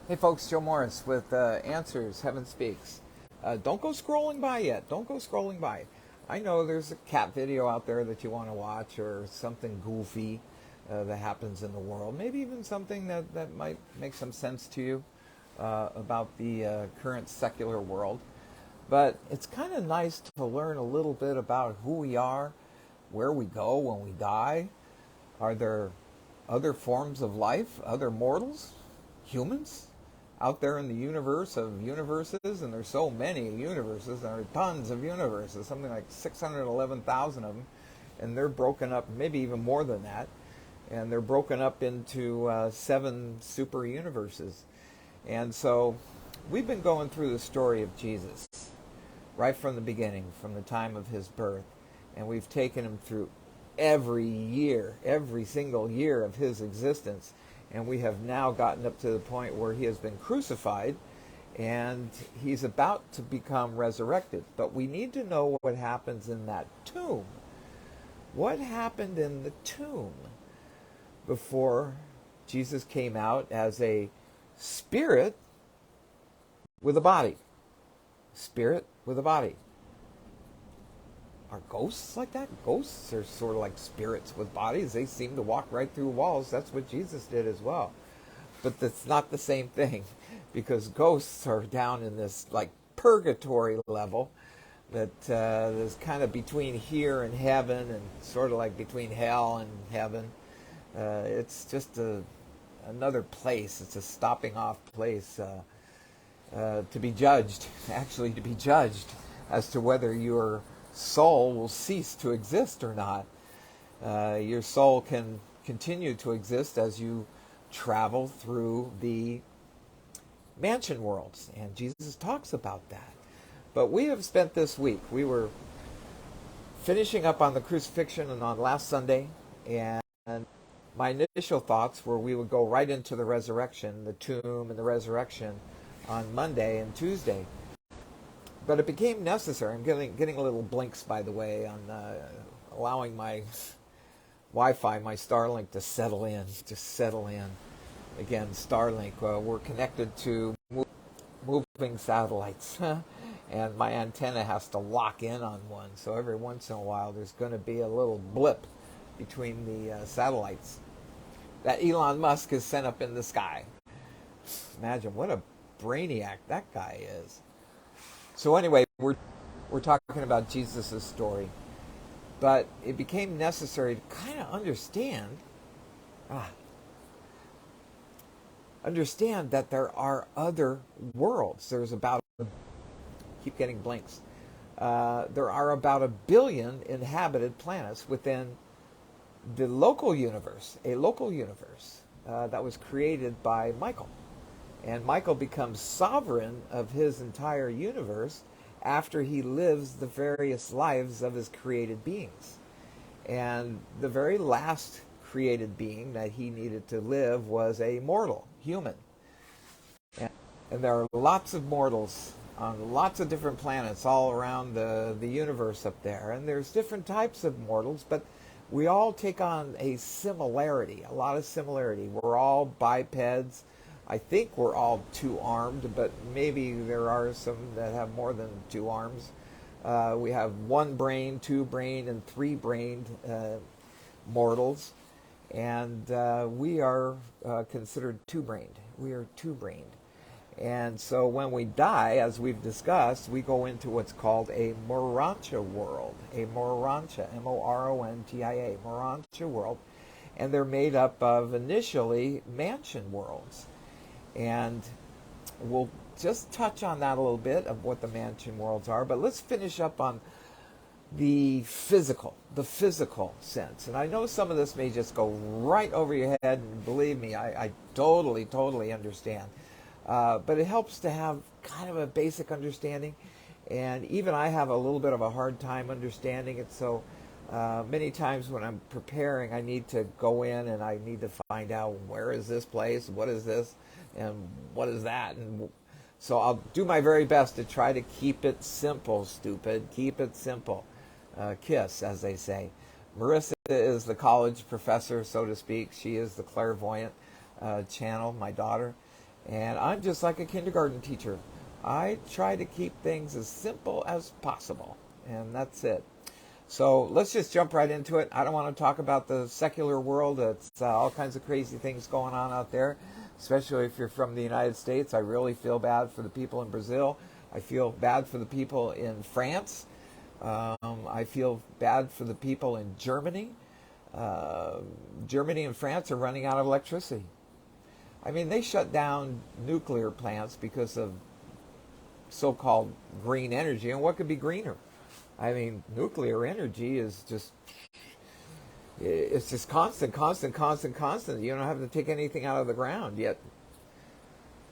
Hey folks, Joe Morris with Answers Heaven Speaks. Don't go scrolling by yet. Don't go scrolling by. I know there's a cat video out there that you want to watch or something goofy that happens in the world. Maybe even something that might make some sense to you about the current secular world. But it's kind of nice to learn a little bit about who we are, where we go when we die. Are there other forms of life, other mortals, humans, out there in the universe of universes? And there's so many universes. There are tons of universes, something like 611,000 of them. And they're broken up, maybe even more than that. And they're broken up into 7 super universes. And so we've been going through the story of Jesus right from the beginning, from the time of his birth. And we've taken him through every year, every single year of his existence. And we have now gotten up to the point where he has been crucified and he's about to become resurrected. But we need to know what happens in that tomb. What happened in the tomb before Jesus came out as a spirit with a body? Spirit with a body. Are ghosts like that? Ghosts are sort of like spirits with bodies. They seem to walk right through walls. That's what Jesus did as well. But that's not the same thing, because ghosts are down in this like purgatory level that is kind of between here and heaven, and sort of like between hell and heaven. It's just another place. It's a stopping off place to be judged, actually to be judged as to whether your soul will cease to exist or not. Your soul can continue to exist as you travel through the mansion worlds, and Jesus talks about that. But we have spent this week, we were finishing up on the crucifixion and on last Sunday, and my initial thoughts were we would go right into the resurrection, the tomb and the resurrection on Monday and Tuesday. But it became necessary. I'm getting a little blinks, by the way, on allowing my Wi-Fi, my Starlink, to settle in. Just settle in. Again, Starlink. We're connected to moving satellites, and my antenna has to lock in on one. So every once in a while, there's going to be a little blip between the satellites that Elon Musk has sent up in the sky. Imagine what a brainiac that guy is. So anyway, we're talking about Jesus' story, but it became necessary to kind of understand that there are other worlds. There's about, keep getting blinks, there are about 1 billion inhabited planets within the local universe, a local universe that was created by Michael. And Michael becomes sovereign of his entire universe after he lives the various lives of his created beings. And the very last created being that he needed to live was a mortal, human. And there are lots of mortals on lots of different planets all around the universe up there. And there's different types of mortals, but we all take on a similarity, a lot of similarity. We're all bipeds. I think we're all 2-armed, but maybe there are some that have more than 2 arms. We have 1 brain, 2 brain, and 3 brained mortals. And we are considered 2-brained. We are 2-brained. And so when we die, as we've discussed, we go into what's called a Morontia world. A Morontia, M-O-R-O-N-T-I-A, Morontia world. And they're made up of initially mansion worlds. And we'll just touch on that a little bit of what the mansion worlds are. But let's finish up on the physical sense. And I know some of this may just go right over your head, and believe me, I totally understand. But it helps to have kind of a basic understanding. And even I have a little bit of a hard time understanding it. So many times when I'm preparing, I need to go in and I need to find out, where is this place? What is this? And what is that? And so I'll do my very best to try to keep it simple, stupid. Keep it simple. KISS, as they say. Marisa is the college professor, so to speak. She is the clairvoyant channel, my daughter. And I'm just like a kindergarten teacher. I try to keep things as simple as possible, and that's it. So let's just jump right into it. I don't want to talk about the secular world. It's all kinds of crazy things going on out there, especially if you're from the United States. I really feel bad for the people in Brazil. I feel bad for the people in France. I feel bad for the people in Germany. Germany and France are running out of electricity. I mean, they shut down nuclear plants because of so-called green energy. And what could be greener? I mean, nuclear energy is just, it's just constant, constant, constant, constant. You don't have to take anything out of the ground yet.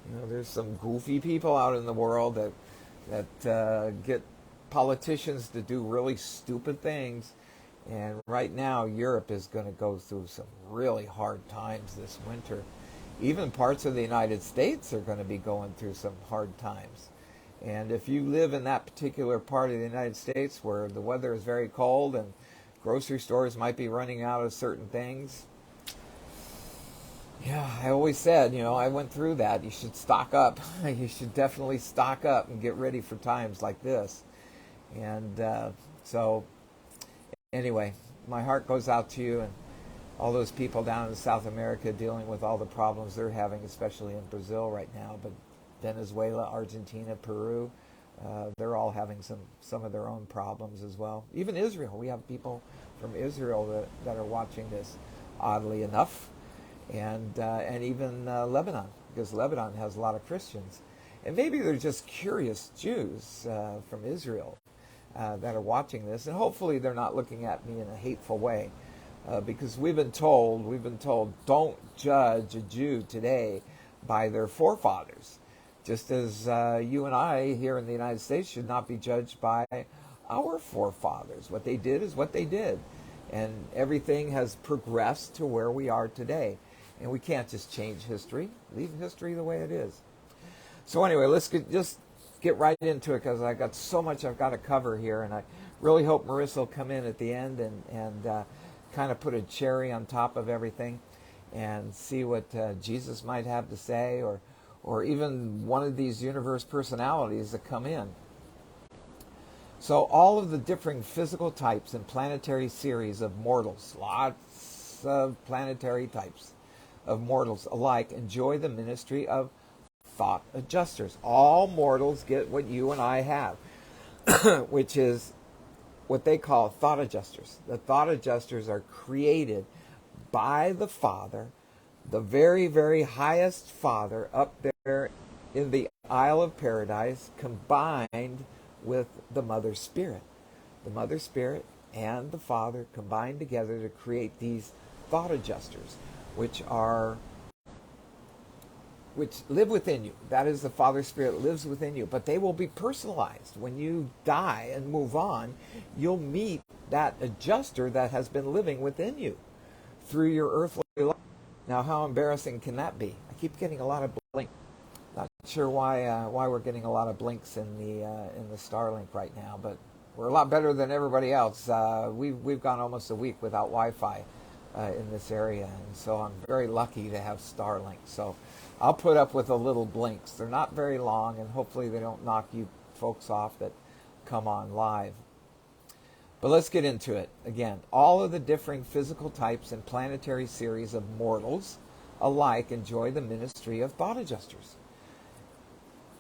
You know, there's some goofy people out in the world that get politicians to do really stupid things. And right now, Europe is going to go through some really hard times this winter. Even parts of the United States are going to be going through some hard times. And if you live in that particular part of the United States where the weather is very cold and grocery stores might be running out of certain things, yeah, I always said, you know, I went through that. You should stock up. You should definitely stock up and get ready for times like this. And so, anyway, my heart goes out to you and all those people down in South America dealing with all the problems they're having, especially in Brazil right now. But Venezuela, Argentina, Peru, they're all having some of their own problems as well. Even Israel. We have people from Israel that are watching this, oddly enough. And even Lebanon, because Lebanon has a lot of Christians. And maybe they're just curious Jews from Israel that are watching this. And hopefully they're not looking at me in a hateful way. Because we've been told, don't judge a Jew today by their forefathers. Just as you and I here in the United States should not be judged by our forefathers. What they did is what they did. And everything has progressed to where we are today. And we can't just change history. Leave history the way it is. So anyway, let's just get right into it because I got so much I've got to cover here. And I really hope Marisa will come in at the end and kind of put a cherry on top of everything and see what Jesus might have to say, or even one of these universe personalities that come in. So all of the differing physical types and planetary series of mortals, lots of planetary types of mortals alike, enjoy the ministry of thought adjusters. All mortals get what you and I have, which is what they call thought adjusters. The thought adjusters are created by the Father, the very, very highest Father up there in the Isle of Paradise, combined with the Mother Spirit. The Mother Spirit and the Father combined together to create these thought adjusters, which live within you. That is, the Father Spirit lives within you. But they will be personalized. When you die and move on, you'll meet that adjuster that has been living within you through your earthly life. Now, how embarrassing can that be? I keep getting a lot of blinks. Not sure why we're getting a lot of blinks in the Starlink right now, but we're a lot better than everybody else. We've gone almost a week without Wi-Fi in this area, and so I'm very lucky to have Starlink. So I'll put up with a little blinks. They're not very long, and hopefully they don't knock you folks off that come on live. But let's get into it. Again, all of the differing physical types and planetary series of mortals alike enjoy the ministry of thought adjusters.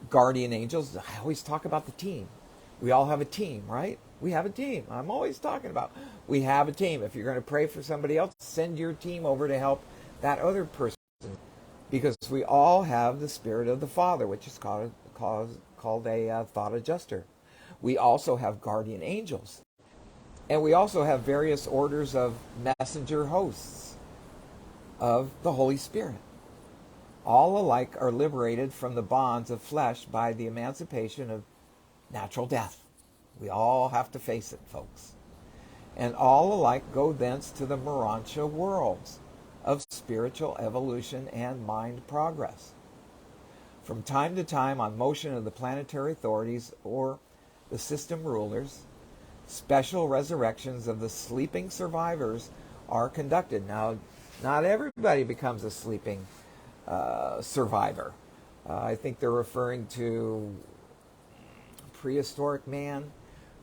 Guardian angels, I always talk about the team. We all have a team, right? We have a team. I'm always talking about we have a team. If you're going to pray for somebody else, send your team over to help that other person. Because we all have the Spirit of the Father, which is called a thought adjuster. We also have guardian angels. And we also have various orders of messenger hosts of the Holy Spirit. All alike are liberated from the bonds of flesh by the emancipation of natural death. We all have to face it, folks. And all alike go thence to the Morancha worlds of spiritual evolution and mind progress. From time to time, on motion of the planetary authorities or the system rulers, special resurrections of the sleeping survivors are conducted. Now, not everybody becomes a sleeping survivor, I think they're referring to prehistoric man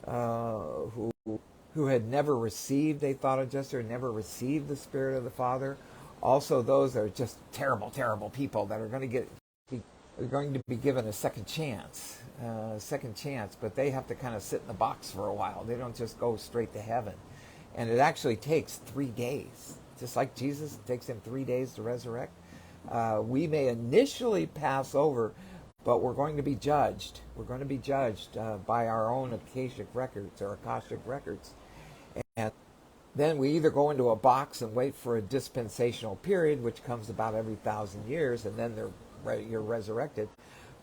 who had never received, they thought of just, or never received the Spirit of the Father. Also, those that are just terrible, terrible people that are going to be given a second chance, but they have to kind of sit in the box for a while. They don't just go straight to heaven. And it actually takes 3 days. Just like Jesus, it takes him 3 days to resurrect. We may initially pass over, but we're going to be judged. We're going to be judged by our own Akashic records. And then we either go into a box and wait for a dispensational period, which comes about every 1,000 years, and then you're resurrected.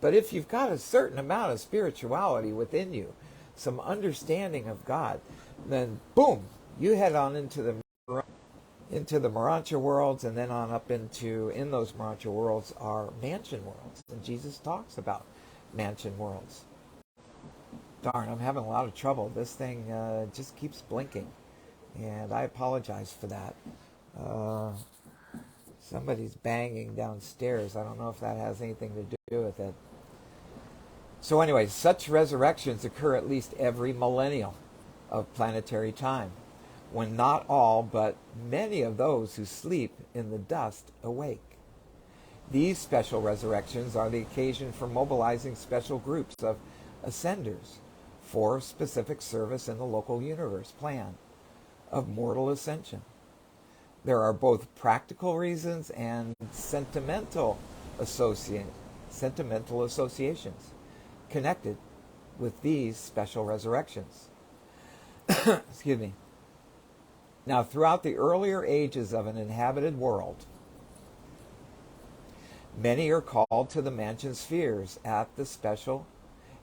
But if you've got a certain amount of spirituality within you, some understanding of God, then boom, you head on into the Marancha worlds, and then on up in those Marancha worlds are mansion worlds. And Jesus talks about mansion worlds. Darn, I'm having a lot of trouble. This thing just keeps blinking. And I apologize for that. Somebody's banging downstairs. I don't know if that has anything to do with it. So anyway, such resurrections occur at least every millennium of planetary time, when not all, but many of those who sleep in the dust awake. These special resurrections are the occasion for mobilizing special groups of ascenders for specific service in the local universe plan of mortal ascension. There are both practical reasons and sentimental associations connected with these special resurrections. Excuse me. Now, throughout the earlier ages of an inhabited world, many are called to the mansion spheres at the special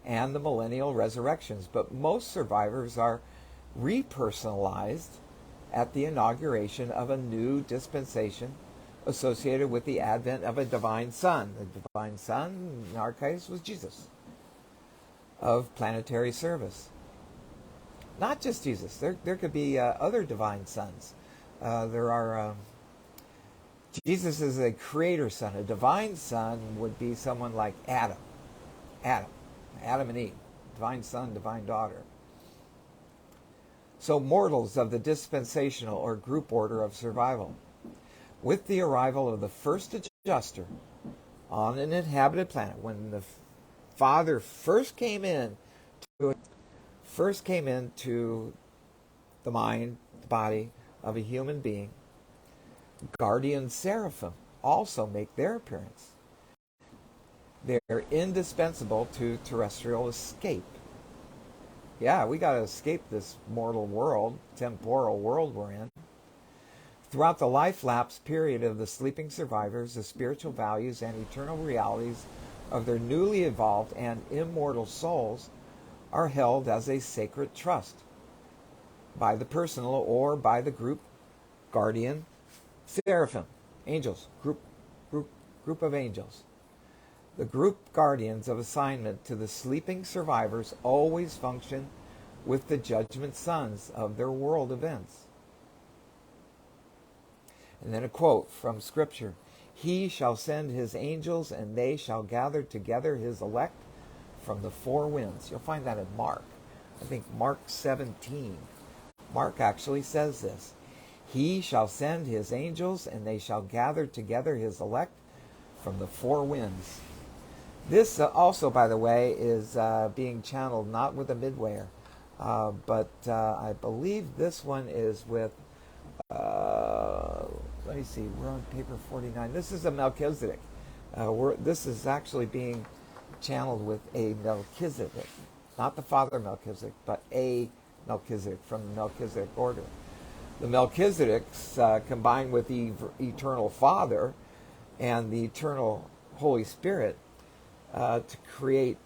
and the millennial resurrections, but most survivors are repersonalized at the inauguration of a new dispensation associated with the advent of a divine son. The divine son, in our case, was Jesus, of planetary service. Not just Jesus. There could be other divine sons. Jesus is a creator son. A divine son would be someone like Adam and Eve. Divine son, divine daughter. So mortals of the dispensational or group order of survival, with the arrival of the first adjuster on an inhabited planet, when the Father first came into the mind, the body of a human being, guardian seraphim also make their appearance. They're indispensable to terrestrial escape. Yeah, we got to escape this mortal world, temporal world we're in. Throughout the life lapse period of the sleeping survivors, the spiritual values and eternal realities of their newly evolved and immortal souls are held as a sacred trust by the personal or by the group guardian seraphim, angels, group of angels. The group guardians of assignment to the sleeping survivors always function with the judgment sons of their world events. And then a quote from Scripture. He shall send his angels, and they shall gather together his elect from the four winds. You'll find that in Mark. I think Mark 17. Mark actually says this. He shall send his angels, and they shall gather together his elect from the four winds. This also, by the way, is being channeled not with a midwayer, but I believe this one is with, let me see, we're on paper 49. This is a Melchizedek. This is actually being channeled with a Melchizedek. Not the father Melchizedek, but a Melchizedek from the Melchizedek order. The Melchizedeks combined with the eternal Father and the eternal Holy Spirit to create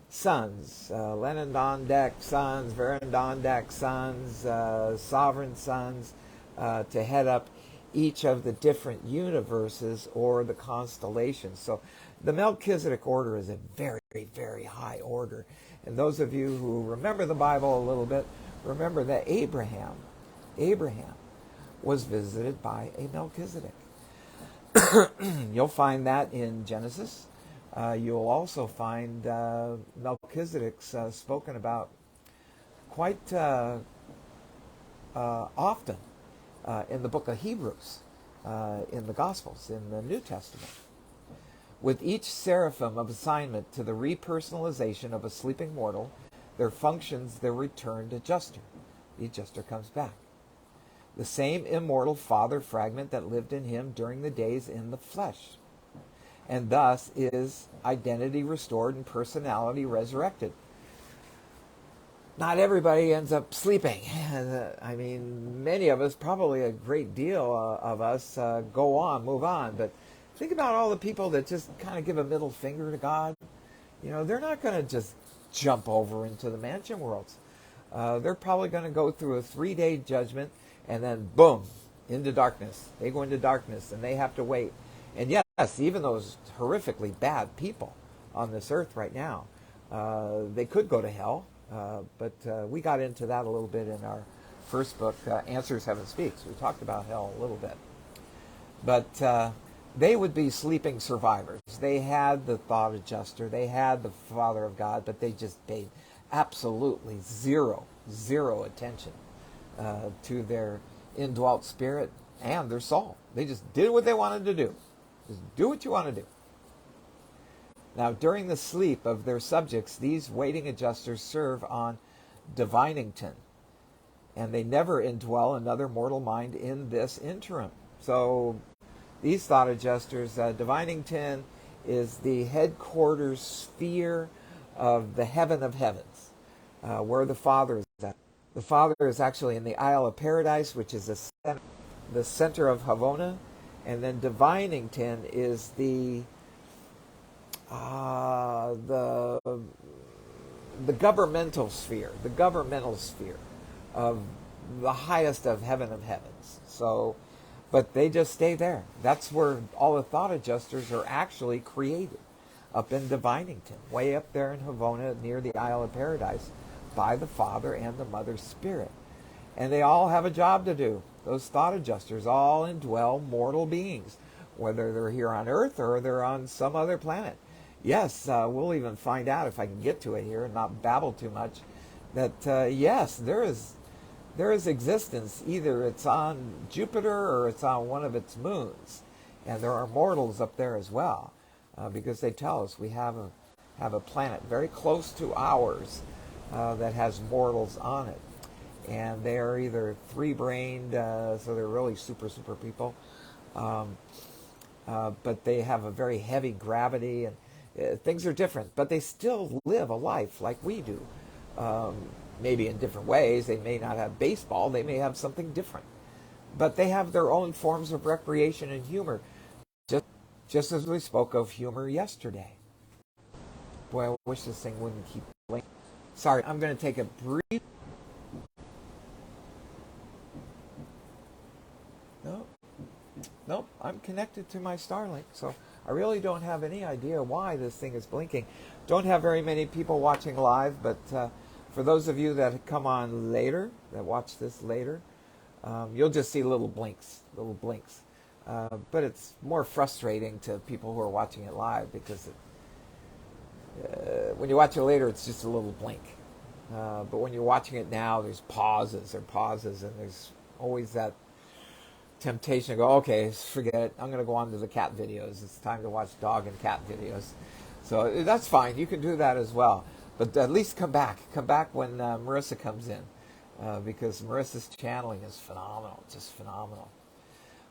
sons, Lenandondak sons, Verandondak sons, sovereign sons, to head up each of the different universes or the constellations. So the Melchizedek order is a very, very high order. And those of you who remember the Bible a little bit, remember that Abraham was visited by a Melchizedek. You'll find that in Genesis. You'll also find Melchizedek's spoken about quite often in the book of Hebrews, in the Gospels, in the New Testament. With each seraphim of assignment to the repersonalization of a sleeping mortal, there functions the returned adjuster. The adjuster comes back. The same immortal father fragment that lived in him during the days in the flesh. And thus is identity restored and personality resurrected. Not everybody ends up sleeping. I mean, many of us, probably a great deal of us, go on, move on. But think about all the people that just kind of give a middle finger to God. You know, they're not going to just jump over into the mansion worlds. They're probably going to go through a 3-day judgment and then boom, into darkness. They go into darkness and they have to wait. And yes, even those horrifically bad people on this earth right now, they could go to hell. But we got into that a little bit in our first book, Answers Heaven Speaks. We talked about hell a little bit. But they would be sleeping survivors. They had the thought adjuster. They had the Father of God, but they just paid absolutely zero attention to their indwelt spirit and their soul. They just did what they wanted to do. Just do what you want to do. Now, during the sleep of their subjects, these waiting adjusters serve on Divinington, and they never indwell another mortal mind in this interim. So these thought adjusters, Divinington is the headquarters sphere of the heaven of heavens, where the Father is at. The Father is actually in the Isle of Paradise, which is the center of Havona, and then Divinington is the governmental sphere, of the highest of heaven of heavens. So, but they just stay there. That's where all the thought adjusters are actually created, up in Divinington, way up there in Havona, near the Isle of Paradise, by the Father and the Mother Spirit. And they all have a job to do. Those thought adjusters all indwell mortal beings, whether they're here on Earth or they're on some other planet. Yes, we'll even find out, if I can get to it here and not babble too much, that yes, there is existence. Either it's on Jupiter or it's on one of its moons. And there are mortals up there as well, because they tell us we have a planet very close to ours that has mortals on it. And they are either three-brained, so they're really super people, but they have a very heavy gravity, and things are different, but they still live a life like we do. Maybe in different ways. They may not have baseball, they may have something different. But they have their own forms of recreation and humor, just as we spoke of humor yesterday. Boy, I wish this thing wouldn't keep blinking. Sorry, I'm going to take a brief... Nope, I'm connected to my Starlink, so I really don't have any idea why this thing is blinking. Don't have very many people watching live, but for those of you that come on later, that watch this later, you'll just see little blinks. But it's more frustrating to people who are watching it live, because when you watch it later, it's just a little blink. But when you're watching it now, there's pauses, and there's always that temptation to go, okay, forget it. I'm going to go on to the cat videos. It's time to watch dog and cat videos. So that's fine. You can do that as well. But at least come back. Come back when Marisa comes in, because Marisa's channeling is phenomenal, just phenomenal.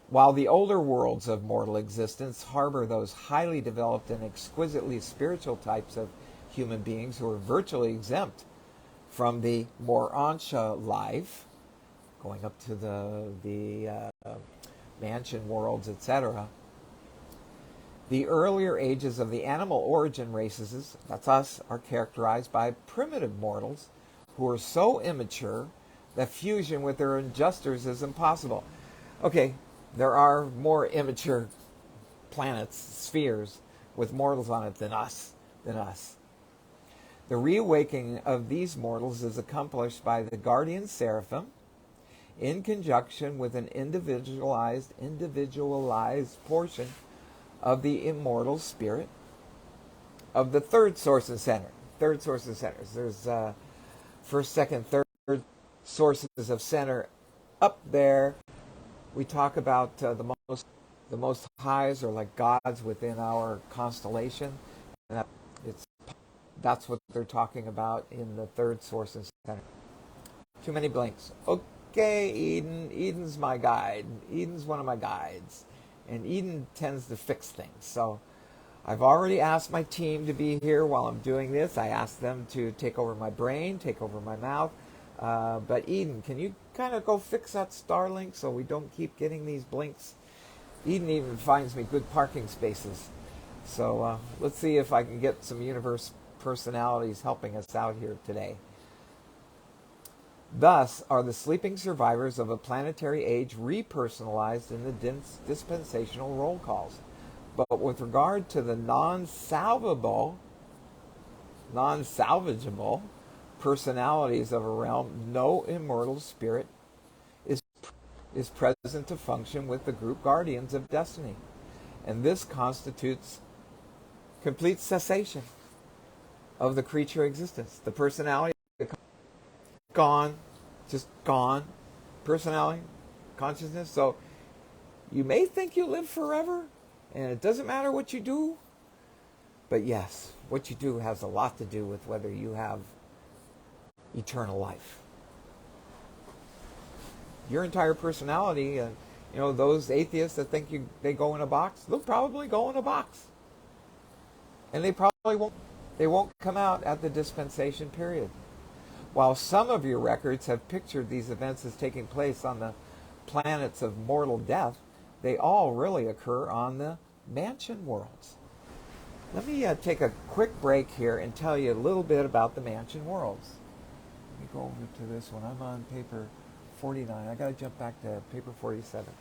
While the older worlds of mortal existence harbor those highly developed and exquisitely spiritual types of human beings who are virtually exempt from the more Ansha life, going up to the mansion worlds, etc. The earlier ages of the animal origin races, that's us, are characterized by primitive mortals who are so immature that fusion with their adjusters is impossible. Okay, there are more immature planets, spheres, with mortals on it than us. The reawakening of these mortals is accomplished by the guardian seraphim in conjunction with an individualized portion of the immortal spirit of the third source and center. Third source and centers. There's first, second, third sources of center up there. We talk about the most highs are like gods within our constellation, and that's what they're talking about in the third source and center. Too many blinks. Okay, Eden. Eden's my guide. Eden's one of my guides, and Eden tends to fix things. So I've already asked my team to be here while I'm doing this. I asked them to take over my brain, take over my mouth. But Eden, can you kind of go fix that Starlink so we don't keep getting these blinks? Eden even finds me good parking spaces. So let's see if I can get some universe personalities helping us out here today. Thus are the sleeping survivors of a planetary age repersonalized in the dispensational roll calls. But with regard to the non-salvageable personalities of a realm, no immortal spirit is present to function with the group guardians of destiny. And this constitutes complete cessation of the creature existence. The personality gone, just gone. Personality, consciousness. So you may think you live forever, and it doesn't matter what you do. But yes, what you do has a lot to do with whether you have eternal life. Your entire personality, those atheists that think they go in a box, they'll probably go in a box. And they probably won't come out at the dispensation period. While some of your records have pictured these events as taking place on the planets of mortal death, they all really occur on the mansion worlds. Let me take a quick break here and tell you a little bit about the mansion worlds. Let me go over to this one. I'm on paper 49. I got to jump back to paper 47.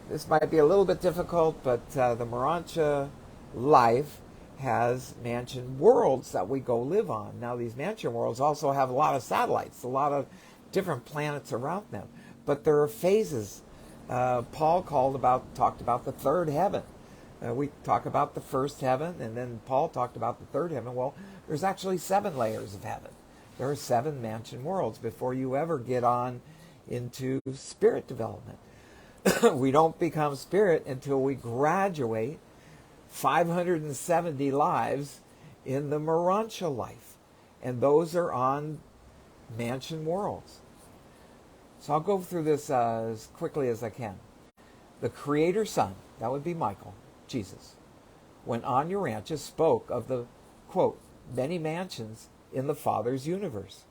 This might be a little bit difficult, but the Morancha life has mansion worlds that we go live on. Now, these mansion worlds also have a lot of satellites, a lot of different planets around them. But there are phases. Paul talked about the third heaven. We talk about the first heaven, and then Paul talked about the third heaven. Well, there's actually 7 layers of heaven. There are 7 mansion worlds before you ever get on into spirit development. We don't become spirit until we graduate 570 lives in the Morancha life. And those are on mansion worlds. So I'll go through this as quickly as I can. The Creator Son, that would be Michael, Jesus, when on Urantia spoke of the, quote, many mansions in the Father's universe.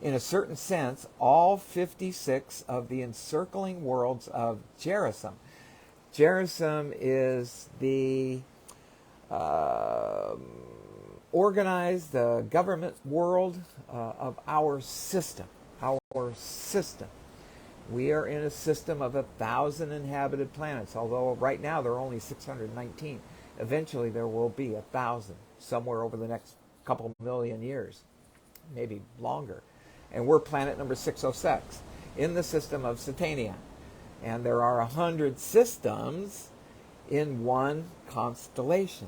In a certain sense, all 56 of the encircling worlds of Gerism. Gerism is the organized government world of our system. Our system. We are in a system of 1,000 inhabited planets, although right now there are only 619. Eventually there will be 1,000, somewhere over the next couple million years, maybe longer. And we're planet number 606 in the system of Satania. And there are 100 systems in one constellation.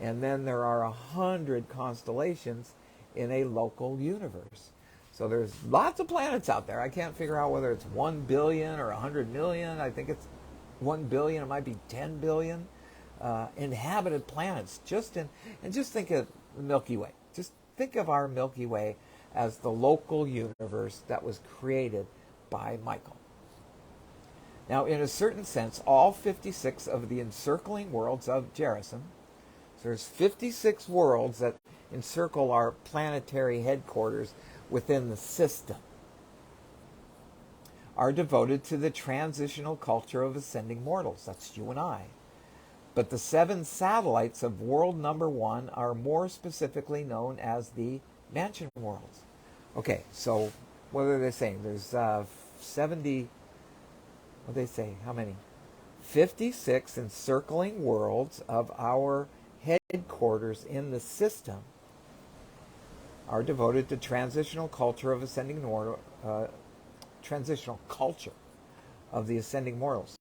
And then there are 100 constellations in a local universe. So there's lots of planets out there. I can't figure out whether it's 1 billion or 100 million. I think it's 1 billion. It might be 10 billion inhabited planets. Just think of the Milky Way. Just think of our Milky Way as the local universe that was created by Michael. Now, in a certain sense, all 56 of the encircling worlds of Gerism, so there's 56 worlds that encircle our planetary headquarters within the system, are devoted to the transitional culture of ascending mortals. That's you and I. But the 7 satellites of world number 1 are more specifically known as the mansion worlds. Okay, so what are they saying? There's 70, what do they say? How many? 56 encircling worlds of our headquarters in the system are devoted to transitional culture of ascending transitional culture of the ascending worlds.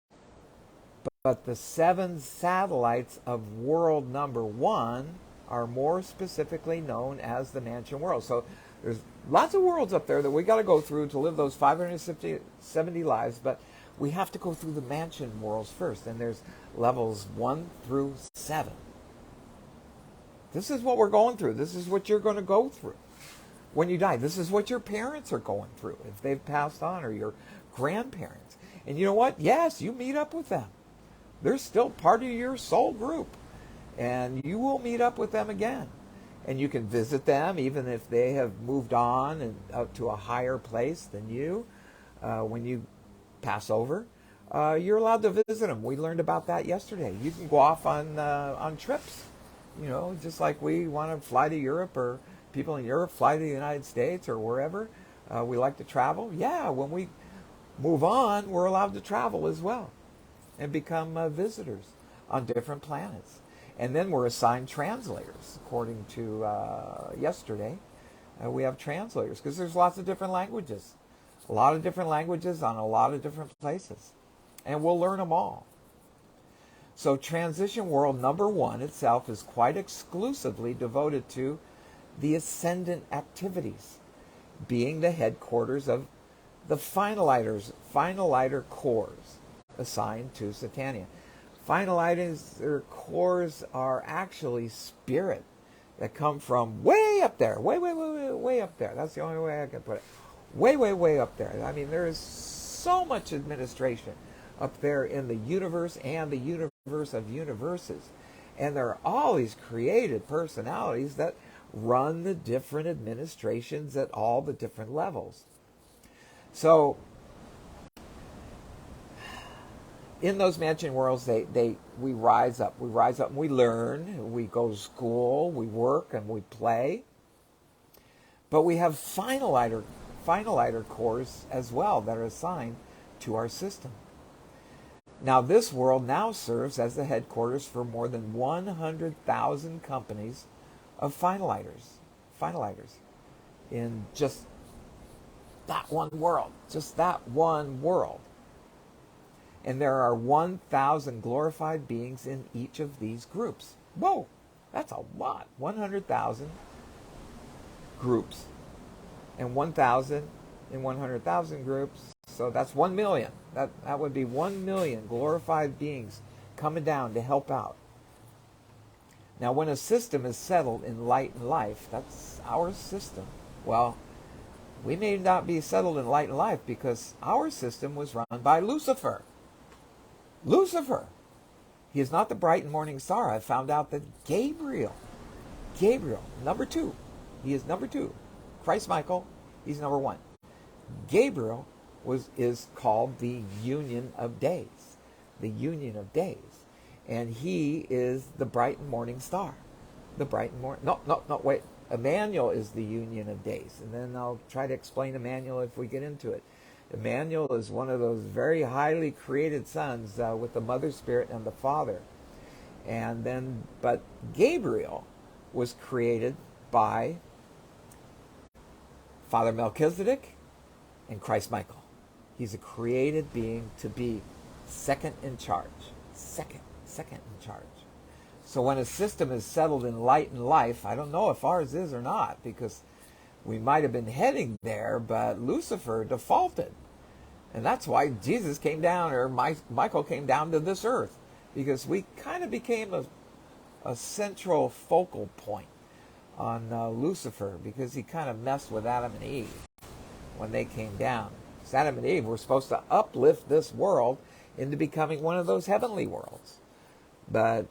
But the 7 satellites of world number 1 are more specifically known as the mansion world. So there's lots of worlds up there that we got to go through to live those 570 lives, but we have to go through the mansion worlds first. And there's levels 1 through 7. This is what we're going through. This is what you're going to go through when you die. This is what your parents are going through if they've passed on, or your grandparents. And you know what? Yes, you meet up with them. They're still part of your soul group. And you will meet up with them again. And you can visit them even if they have moved on and up to a higher place than you. When you pass over, you're allowed to visit them. We learned about that yesterday. You can go off on trips. You know, just like we want to fly to Europe, or people in Europe fly to the United States or wherever. We like to travel. Yeah, when we move on, we're allowed to travel as well and become visitors on different planets. And then we're assigned translators. According to yesterday, we have translators because there's lots of different languages. A lot of different languages on a lot of different places. And we'll learn them all. So transition world number 1 itself is quite exclusively devoted to the ascendant activities, being the headquarters of the finalizer cores assigned to Satania. Finalizer cores are actually spirit that come from way up there, way up there. That's the only way I can put it. Way up there. I mean, there is so much administration up there in the universe and the universe of universes. And there are all these created personalities that run the different administrations at all the different levels. So in those mansion worlds, we rise up and we learn, we go to school, we work and we play. But we have finalizer cores as well that are assigned to our system. Now this world now serves as the headquarters for more than 100,000 companies of finalizers in just that one world. And there are 1,000 glorified beings in each of these groups. Whoa, that's a lot. 100,000 groups. And 1,000 in 100,000 groups. So that's 1 million. That would be 1 million glorified beings coming down to help out. Now, when a system is settled in light and life, that's our system. Well, we may not be settled in light and life because our system was run by Lucifer. Lucifer. He is not the bright and morning star. I found out that Gabriel, number 2. He is number 2. Christ Michael, he's number 1. Gabriel is called the Union of Days. The Union of Days. And he is the bright and morning star. The bright and morning... No, wait. Emmanuel is the Union of Days. And then I'll try to explain Emmanuel if we get into it. Emmanuel is one of those very highly created sons with the Mother Spirit and the Father. But Gabriel was created by Father Melchizedek and Christ Michael. He's a created being to be second in charge. Second in charge. So when a system is settled in light and life, I don't know if ours is or not, because we might have been heading there, but Lucifer defaulted. And that's why Jesus came down, or Michael came down to this earth, because we kind of became a central focal point on Lucifer, because he kind of messed with Adam and Eve when they came down. So Adam and Eve were supposed to uplift this world into becoming one of those heavenly worlds. But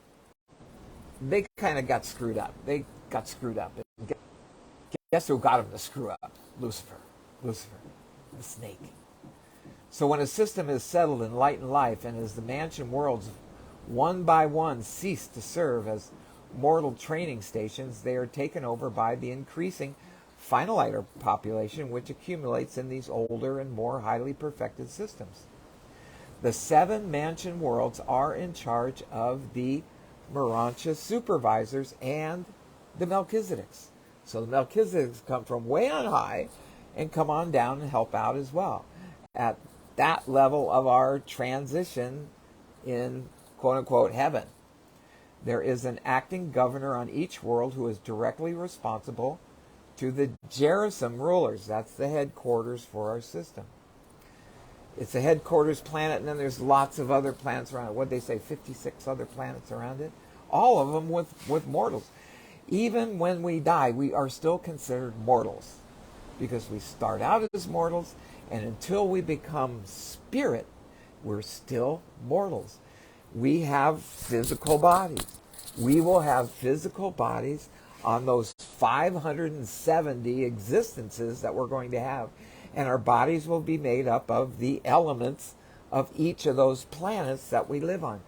they kind of got screwed up. They got screwed up. Guess who got them to screw up? Lucifer, the snake. So when a system is settled in light and life, and as the mansion worlds one by one cease to serve as mortal training stations, they are taken over by the increasing finalizer population, which accumulates in these older and more highly perfected systems. The 7 mansion worlds are in charge of the Marancha supervisors and the Melchizedeks. So the Melchizedeks come from way on high and come on down and help out as well. at that level of our transition in quote unquote heaven. There is an acting governor on each world who is directly responsible to the Gerism rulers. That's the headquarters for our system. It's a headquarters planet, and then there's lots of other planets around it. What did they say, 56 other planets around it? All of them with mortals. Even when we die, we are still considered mortals, because we start out as mortals, and until we become spirit, we're still mortals. We have physical bodies. We will have physical bodies on those 570 existences that we're going to have. And our bodies will be made up of the elements of each of those planets that we live on.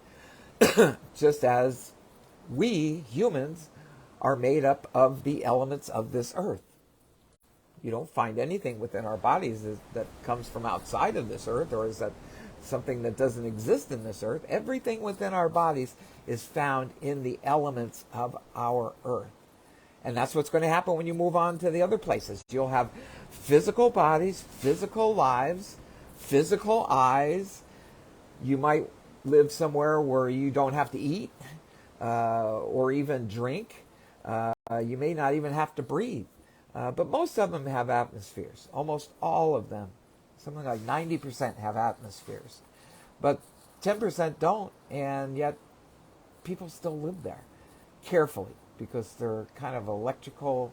Just as we, humans, are made up of the elements of this earth. You don't find anything within our bodies that comes from outside of this earth, or is that something that doesn't exist in this earth. Everything within our bodies is found in the elements of our earth. And that's what's going to happen when you move on to the other places. You'll have physical bodies, physical lives, physical eyes. You might live somewhere where you don't have to eat or even drink. You may not even have to breathe. But most of them have atmospheres. Almost all of them. Something like 90% have atmospheres. But 10% don't, and yet people still live there carefully, because they're kind of electrical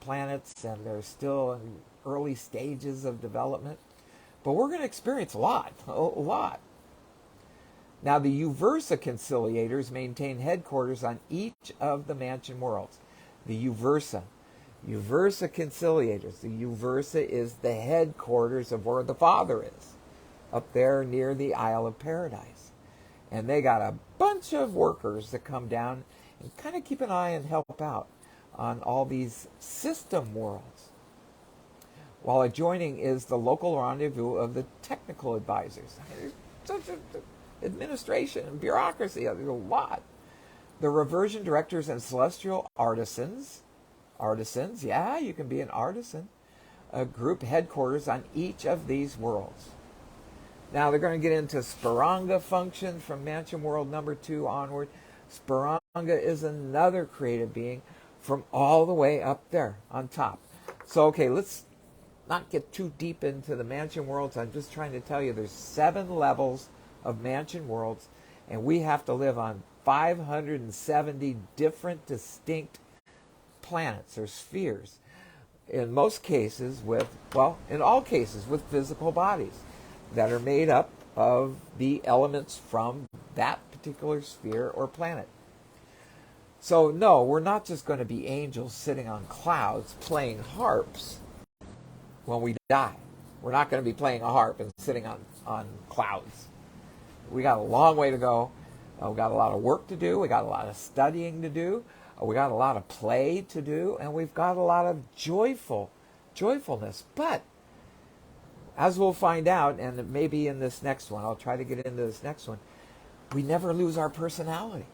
planets and they're still in early stages of development. But we're going to experience a lot. Now, the Uversa conciliators maintain headquarters on each of the mansion worlds. The Uversa conciliators. The Uversa is the headquarters of where the Father is, up there near the Isle of Paradise. And they got a bunch of workers that come down and kind of keep an eye and help out on all these system worlds. While adjoining is the local rendezvous of the technical advisors. There's such an administration and bureaucracy. There's a lot. The reversion directors and celestial artisans, yeah, you can be an artisan, a group headquarters on each of these worlds. Now they're going to get into Sparanga function from Mansion World number 2 onward. Sparanga is another creative being from all the way up there on top. So, okay, let's not get too deep into the Mansion Worlds. I'm just trying to tell you there's 7 levels of Mansion Worlds, and we have to live on 570 different distinct planets or spheres. In most cases in all cases with physical bodies that are made up of the elements from that particular sphere or planet. So no, we're not just going to be angels sitting on clouds playing harps when we die. We're not going to be playing a harp and sitting on clouds. We got a long way to go. We got a lot of work to do. We got a lot of studying to do. We got a lot of play to do, and we've got a lot of joyfulness. But as we'll find out, and maybe in this next one, I'll try to get into this next one, we never lose our personality,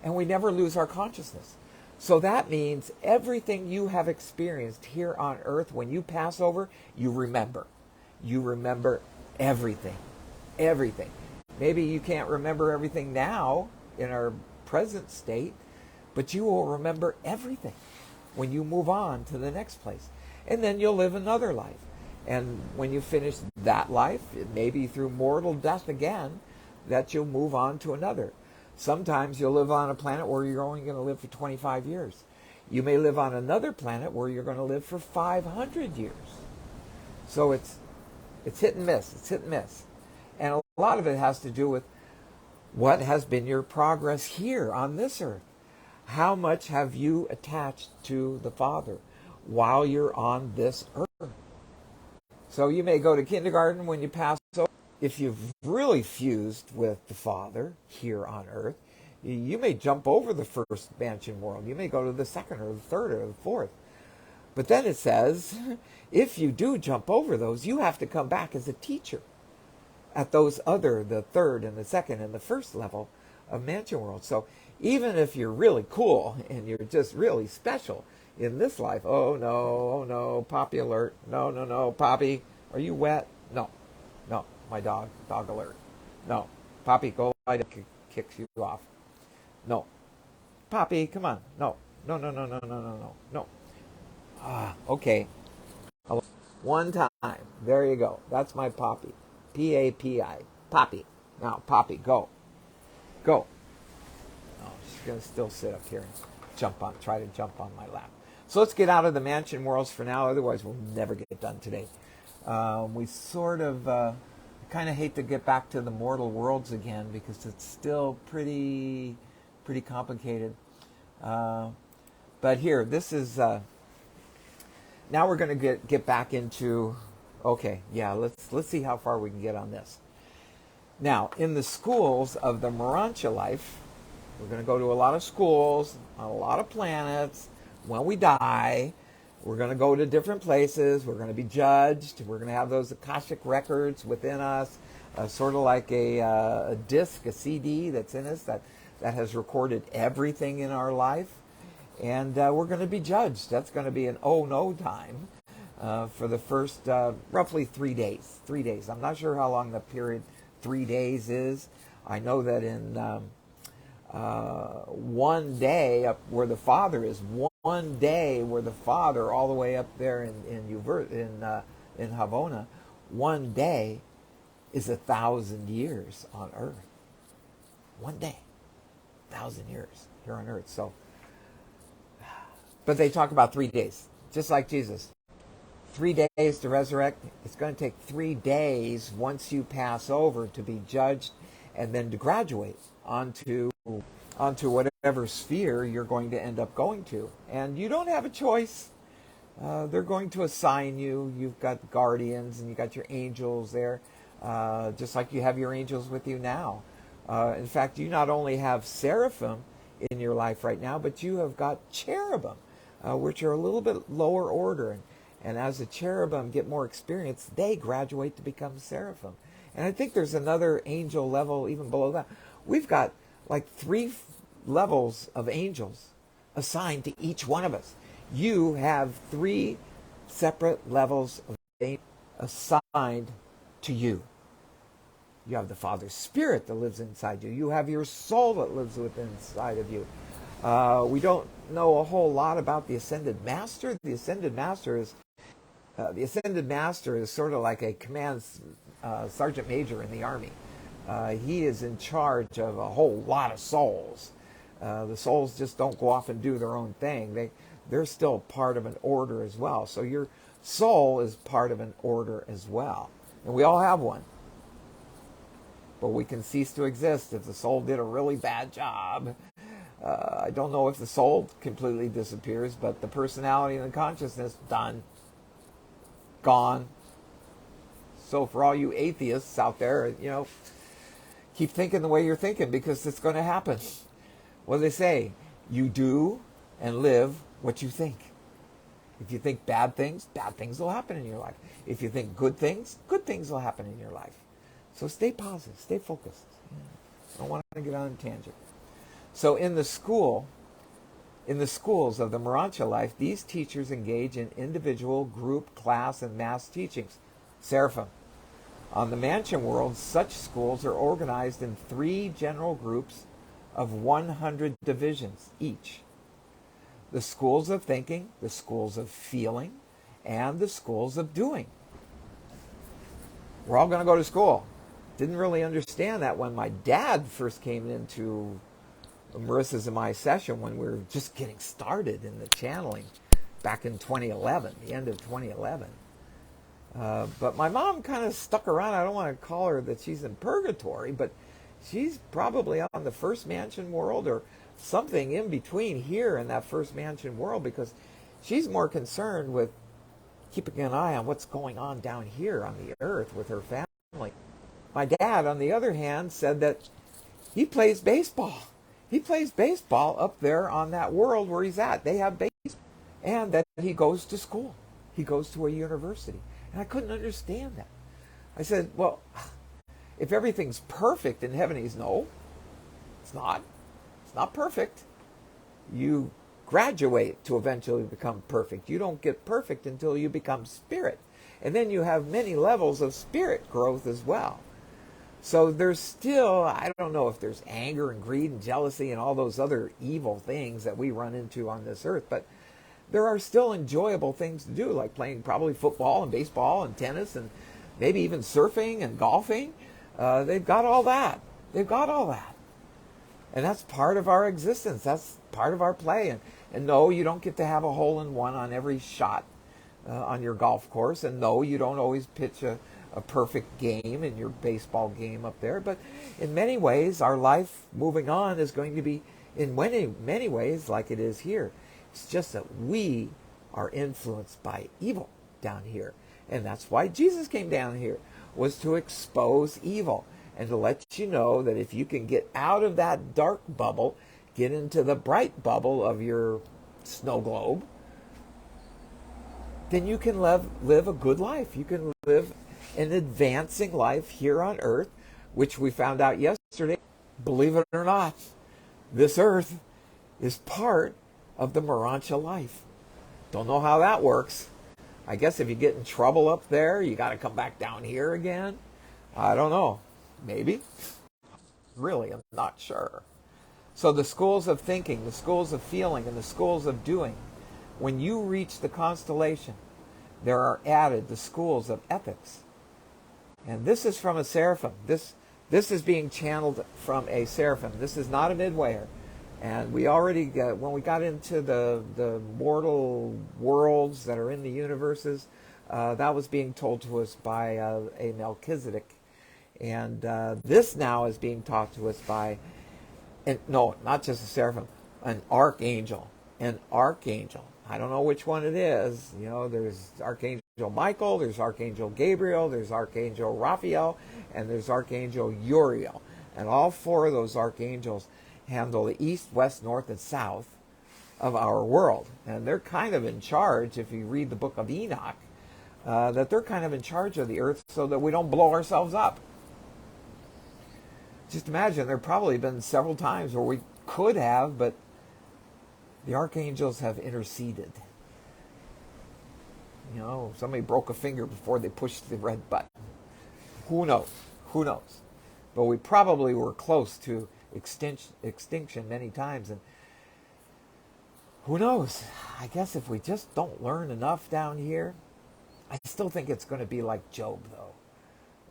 and we never lose our consciousness. So that means everything you have experienced here on earth, when you pass over, you remember. You remember everything. Everything. Maybe you can't remember everything now in our present state, but you will remember everything when you move on to the next place. And then you'll live another life. And when you finish that life, it may be through mortal death again, that you'll move on to another. Sometimes you'll live on a planet where you're only going to live for 25 years. You may live on another planet where you're going to live for 500 years. So it's hit and miss. It's hit and miss. And a lot of it has to do with what has been your progress here on this earth. How much have you attached to the Father while you're on this earth? So you may go to kindergarten when you pass over. If you've really fused with the Father here on earth, you may jump over the first mansion world. You may go to the second or the third or the fourth. But then it says, if you do jump over those, you have to come back as a teacher at those the third and the second and the first level of mansion world. So even if you're really cool and you're just really special in this life, oh no, Poppy alert, no, Poppy, are you wet? No. No, my dog. Dog alert. No, Poppy, go lie down. Kicks you off. No, Poppy, come on. No, no, no, no, no, no, no, no, no. Okay. One time. There you go. That's my Poppy. Papi. Poppy. Now, Poppy, go. Go. Oh, she's going to still sit up here and try to jump on my lap. So let's get out of the mansion worlds for now. Otherwise, we'll never get done today. We sort of kind of hate to get back to the mortal worlds again because it's still pretty complicated. But here, this is now we're going to get back into. Okay, yeah, let's see how far we can get on this. Now, in the schools of the Morancha life, we're going to go to a lot of schools on a lot of planets. When we die, we're going to go to different places. We're going to be judged. We're going to have those Akashic records within us, sort of like a disc, a CD that's in us that has recorded everything in our life. And we're going to be judged. That's going to be an oh no time for the first roughly 3 days. 3 days. I'm not sure how long the period 3 days is. I know that in 1 day up where the Father is, 1 day where the Father all the way up there in Havona, 1 day is 1,000 years on Earth. 1 day, 1,000 years here on Earth. So, but they talk about 3 days, just like Jesus. 3 days to resurrect. It's going to take 3 days once you pass over to be judged and then to graduate onto whatever sphere you're going to end up going to. And you don't have a choice. They're going to assign you. You've got guardians and you got your angels there, just like you have your angels with you now. In fact, you not only have seraphim in your life right now, but you have got cherubim, which are a little bit lower order. And as the cherubim get more experience, they graduate to become seraphim. And I think there's another angel level even below that. We've got like 3 levels of angels assigned to each one of us. You have 3 separate levels of angels assigned to you. You have the Father's Spirit that lives inside you. You have your soul that lives within inside of you. We don't know a whole lot about the Ascended Master. The Ascended Master is sort of like a command sergeant major in the Army. He is in charge of a whole lot of souls. The souls just don't go off and do their own thing. They're still part of an order as well. So your soul is part of an order as well. And we all have one. But we can cease to exist if the soul did a really bad job. I don't know if the soul completely disappears, but the personality and the consciousness, done. Gone. So for all you atheists out there, keep thinking the way you're thinking because it's going to happen. What do they say? You do and live what you think. If you think bad things will happen in your life. If you think good things will happen in your life. So stay positive, stay focused. I don't want to get on a tangent. So in the schools of the Morancha life, these teachers engage in individual, group, class, and mass teachings. Seraphim. On the mansion world, such schools are organized in 3 general groups of 100 divisions each. The schools of thinking, the schools of feeling, and the schools of doing. We're all going to go to school. Didn't really understand that when my dad first came into Marisa's and my session when we were just getting started in the channeling back in 2011, the end of 2011. But my mom kind of stuck around. I don't want to call her that she's in purgatory, but she's probably on the first mansion world or something in between here and that first mansion world because she's more concerned with keeping an eye on what's going on down here on the earth with her family. My dad, on the other hand, said that he plays baseball. He plays baseball up there on that world where he's at. They have baseball. And that he goes to school. He goes to a university. And I couldn't understand that. I said, well, if everything's perfect in heaven, no, it's not. It's not perfect. You graduate to eventually become perfect. You don't get perfect until you become spirit. And then you have many levels of spirit growth as well. So there's still, I don't know if there's anger and greed and jealousy and all those other evil things that we run into on this earth, but there are still enjoyable things to do, like playing probably football and baseball and tennis and maybe even surfing and golfing. They've got all that. They've got all that. And that's part of our existence. That's part of our play. And no, you don't get to have a hole-in-one on every shot on your golf course. And no, you don't always pitch a perfect game in your baseball game up there. But in many ways, our life moving on is going to be, in many ways, like it is here. It's just that we are influenced by evil down here. And that's why Jesus came down here, was to expose evil and to let you know that if you can get out of that dark bubble, get into the bright bubble of your snow globe, then you can live a good life. You can live an advancing life here on earth, which we found out yesterday. Believe it or not, this earth is part of the Morancha life. Don't know how that works. I guess if you get in trouble up there, you got to come back down here again. I don't know. Maybe. Really, I'm not sure. So the schools of thinking, the schools of feeling, and the schools of doing, when you reach the constellation, there are added the schools of ethics. And this is from a seraphim. This is being channeled from a seraphim. This is not a midwayer. And we already, when we got into the mortal worlds that are in the universes, that was being told to us by a Melchizedek. And this now is being taught to us by, no, not just a seraphim, an archangel. An archangel. I don't know which one it is. You know, there's Archangel Michael, there's Archangel Gabriel, there's Archangel Raphael, and there's Archangel Uriel. And all four of those archangels handle the east, west, north, and south of our world. And they're kind of in charge, if you read the book of Enoch, that they're kind of in charge of the earth so that we don't blow ourselves up. Just imagine, there probably been several times where we could have, but the archangels have interceded. You know, somebody broke a finger before they pushed the red button. Who knows? Who knows? But we probably were close to extinction many times, and who knows? I guess if we just don't learn enough down here, I still think it's going to be like Job, though.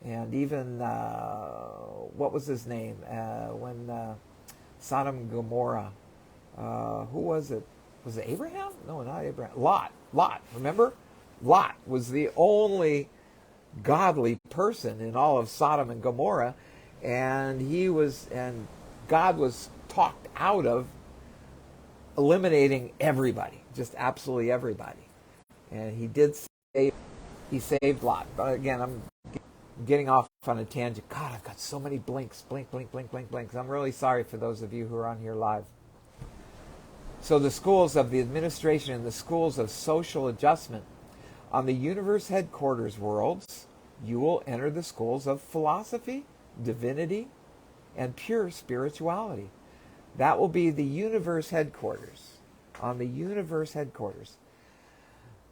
And even what was his name when Sodom and Gomorrah? Who was it? Was it Abraham? No, not Abraham. Lot. Remember? Lot was the only godly person in all of Sodom and Gomorrah, and God was talked out of eliminating everybody, just absolutely everybody. And he saved Lot. But again, I'm getting off on a tangent. God, I've got so many blinks. Blink, blink, blink, blink, blinks. I'm really sorry for those of you who are on here live. So the schools of the administration and the schools of social adjustment. On the universe headquarters worlds, you will enter the schools of philosophy, divinity, and pure spirituality. That will be the universe headquarters. On the universe headquarters.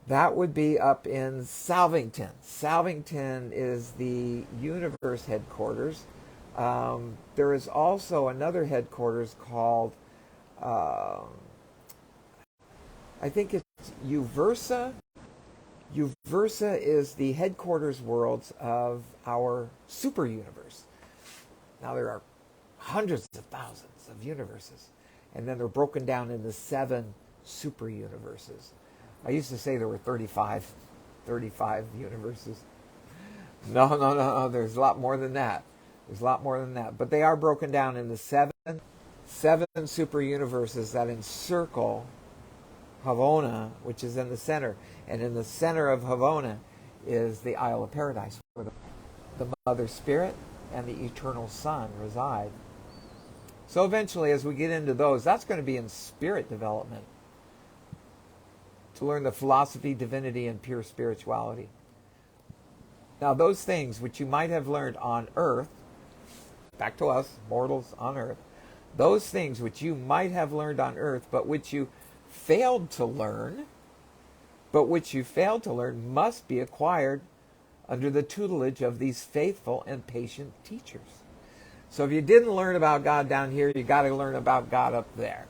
That would be up in Salvington. Salvington is the universe headquarters. There is also another headquarters called, I think it's Uversa. Uversa is the headquarters worlds of our super universe. Now there are hundreds of thousands of universes, and then they're broken down into 7 super universes. I used to say there were 35 universes. No, there's a lot more than that. But they are broken down into seven super universes that encircle Havona, which is in the center. And in the center of Havona is the Isle of Paradise, where the Mother Spirit and the Eternal Son reside. So eventually, as we get into those, that's going to be in spirit development, to learn the philosophy, divinity, and pure spirituality. Now, those things which you might have learned on earth, back to us, mortals on earth, those things which you might have learned on earth, but which you failed to learn, must be acquired under the tutelage of these faithful and patient teachers. So if you didn't learn about God down here, you got to learn about God up there.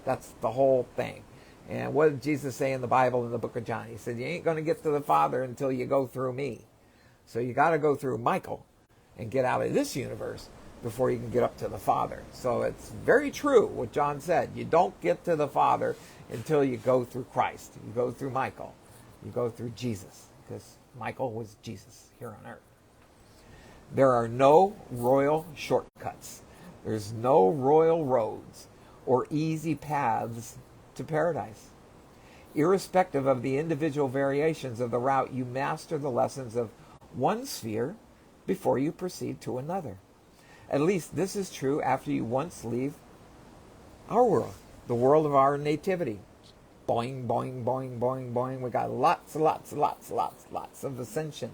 That's the whole thing. And what did Jesus say in the Bible in the book of John? He said, you ain't going to get to the Father until you go through me. So you got to go through Michael and get out of this universe before you can get up to the Father. So it's very true what John said. You don't get to the Father until you go through Christ. You go through Michael. You go through Jesus, because Michael was Jesus here on earth. There are no royal shortcuts. There's no royal roads or easy paths to paradise. Irrespective of the individual variations of the route, you master the lessons of one sphere before you proceed to another. At least this is true after you once leave our world, the world of our nativity. Boing, boing, boing, boing, boing. We got lots of ascension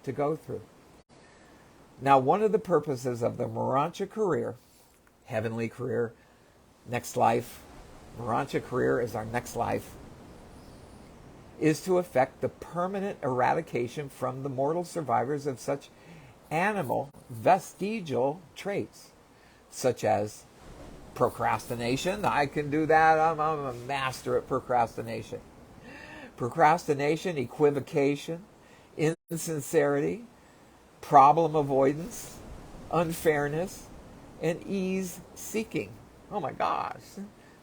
to go through. Now, one of the purposes of the Morancha career, heavenly career, next life, Morancha career is our next life, is to effect the permanent eradication from the mortal survivors of such animal vestigial traits, such as procrastination. I can do that. I'm a master at procrastination. Procrastination, equivocation, insincerity, problem avoidance, unfairness, and ease seeking. Oh my gosh,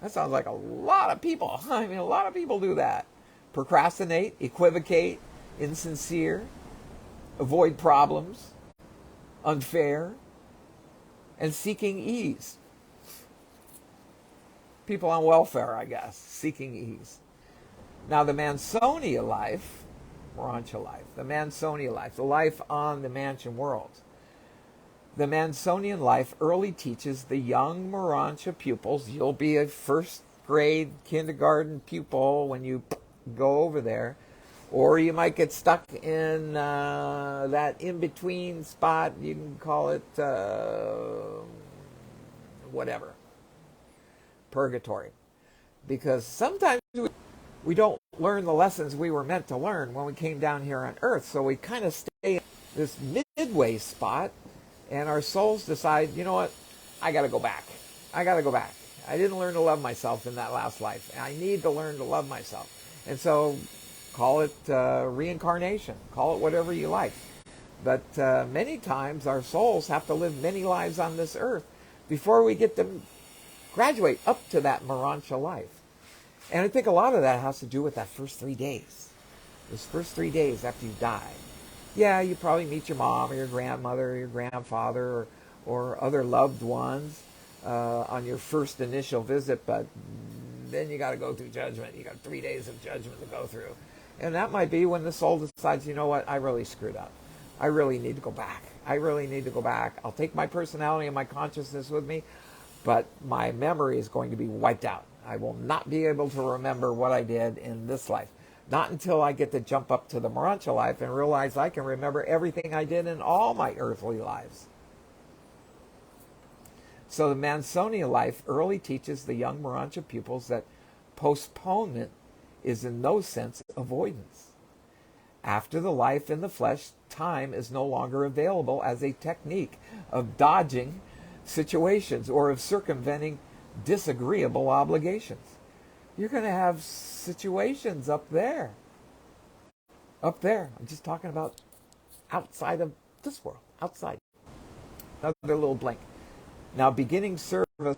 that sounds like a lot of people. I mean, a lot of people do that. Procrastinate, equivocate, insincere, avoid problems, unfair, and seeking ease. People on welfare, I guess, seeking ease. Now, the Mansonia life, Morancha life, the Mansonia life, the life on the mansion world. The Mansonian life early teaches the young Morancha pupils. You'll be a first grade kindergarten pupil when you go over there. Or you might get stuck in that in-between spot. You can call it whatever. Purgatory. Because sometimes we don't learn the lessons we were meant to learn when we came down here on earth. So we kind of stay in this midway spot, and our souls decide, you know what, I got to go back. I got to go back. I didn't learn to love myself in that last life. And I need to learn to love myself. And so call it reincarnation. Call it whatever you like. But many times our souls have to live many lives on this earth before we get to graduate up to that Morancha life. And I think a lot of that has to do with that first 3 days. Those first 3 days after you die. Yeah, you probably meet your mom or your grandmother or your grandfather or other loved ones on your first initial visit, but then you got to go through judgment. You got 3 days of judgment to go through. And that might be when the soul decides, you know what, I really screwed up. I really need to go back. I really need to go back. I'll take my personality and my consciousness with me, but my memory is going to be wiped out. I will not be able to remember what I did in this life. Not until I get to jump up to the Morancha life and realize I can remember everything I did in all my earthly lives. So the Mansonia life early teaches the young Morancha pupils that postponement is in no sense avoidance. After the life in the flesh, time is no longer available as a technique of dodging situations or of circumventing disagreeable obligations. You're going to have situations up there. Up there. I'm just talking about outside of this world. Outside. Another little blank. Now, beginning service.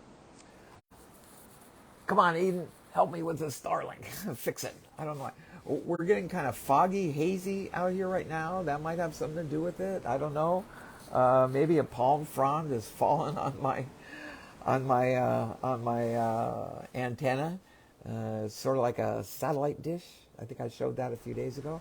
Come on, Eden. Help me with this Starlink. Fix it. I don't know. We're getting kind of foggy, hazy out here right now. That might have something to do with it. I don't know. Maybe a palm frond has fallen on my antenna. It's sort of like a satellite dish. I think I showed that a few days ago.